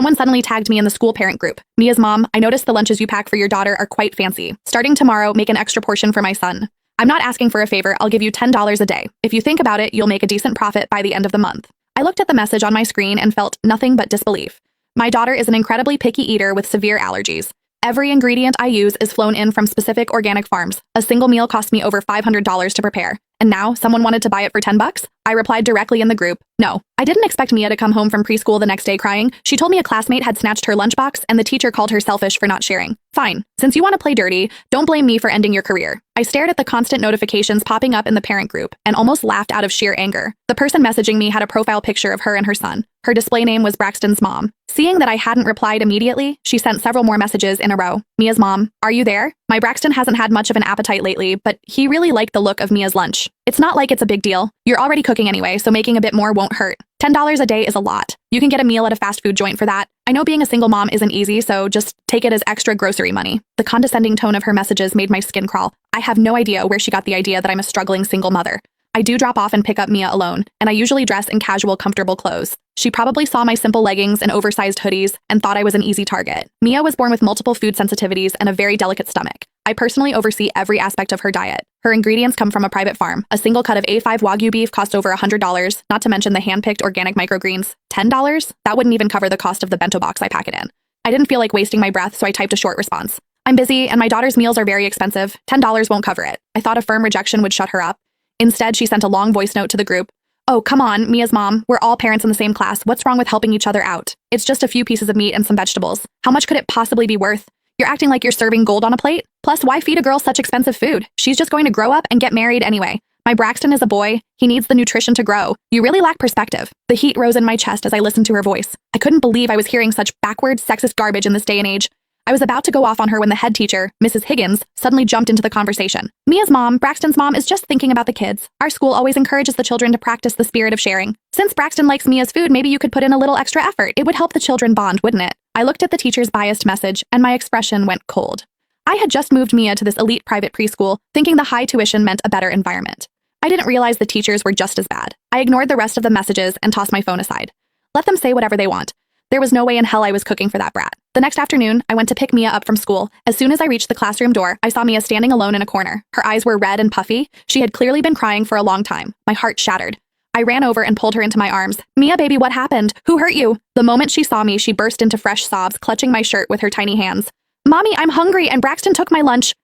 Someone suddenly tagged me in the school parent group. Mia's mom, I noticed the lunches you pack for your daughter are quite fancy. Starting tomorrow, make an extra portion for my son. I'm not asking for a favor, I'll give you $10 a day. If you think about it, you'll make a decent profit by the end of the month. I looked at the message on my screen and felt nothing but disbelief. My daughter is an incredibly picky eater with severe allergies. Every ingredient I use is flown in from specific organic farms. A single meal cost me over $500 to prepare. And now, someone wanted to buy it for $10? I replied directly in the group, no. I didn't expect Mia to come home from preschool the next day crying. She told me a classmate had snatched her lunchbox and the teacher called her selfish for not sharing. Fine. Since you want to play dirty, don't blame me for ending your career. I stared at the constant notifications popping up in the parent group and almost laughed out of sheer anger. The person messaging me had a profile picture of her and her son. Her display name was Braxton's mom. Seeing that I hadn't replied immediately, she sent several more messages in a row. Mia's mom, are you there? My Braxton hasn't had much of an appetite lately, but he really liked the look of Mia's lunch. It's not like it's a big deal. You're already cooking anyway, so making a bit more won't hurt. $10 a day is a lot. You can get a meal at a fast food joint for that. I know being a single mom isn't easy, so just take it as extra grocery money. The condescending tone of her messages made my skin crawl. I have no idea where she got the idea that I'm a struggling single mother. I do drop off and pick up Mia alone, and I usually dress in casual, comfortable clothes. She probably saw my simple leggings and oversized hoodies and thought I was an easy target. Mia was born with multiple food sensitivities and a very delicate stomach. I personally oversee every aspect of her diet. Her ingredients come from a private farm. A single cut of A5 Wagyu beef costs over $100, not to mention the hand-picked organic microgreens. $10? That wouldn't even cover the cost of the bento box I pack it in. I didn't feel like wasting my breath, so I typed a short response. I'm busy, and my daughter's meals are very expensive. $10 won't cover it. I thought a firm rejection would shut her up. Instead, she sent a long voice note to the group. Oh, come on, Mia's mom. We're all parents in the same class. What's wrong with helping each other out? It's just a few pieces of meat and some vegetables. How much could it possibly be worth? You're acting like you're serving gold on a plate? Plus, why feed a girl such expensive food? She's just going to grow up and get married anyway. My Braxton is a boy. He needs the nutrition to grow. You really lack perspective. The heat rose in my chest as I listened to her voice. I couldn't believe I was hearing such backward, sexist garbage in this day and age. I was about to go off on her when the head teacher, Mrs. Higgins, suddenly jumped into the conversation. Mia's mom, Braxton's mom, is just thinking about the kids. Our school always encourages the children to practice the spirit of sharing. Since Braxton likes Mia's food, maybe you could put in a little extra effort. It would help the children bond, wouldn't it? I looked at the teacher's biased message, and my expression went cold. I had just moved Mia to this elite private preschool, thinking the high tuition meant a better environment. I didn't realize the teachers were just as bad. I ignored the rest of the messages and tossed my phone aside. Let them say whatever they want. There was no way in hell I was cooking for that brat. The next afternoon, I went to pick Mia up from school. As soon as I reached the classroom door, I saw Mia standing alone in a corner. Her eyes were red and puffy. She had clearly been crying for a long time. My heart shattered. I ran over and pulled her into my arms. Mia, baby, what happened? Who hurt you? The moment she saw me, she burst into fresh sobs, clutching my shirt with her tiny hands. Mommy, I'm hungry and Braxton took my lunch.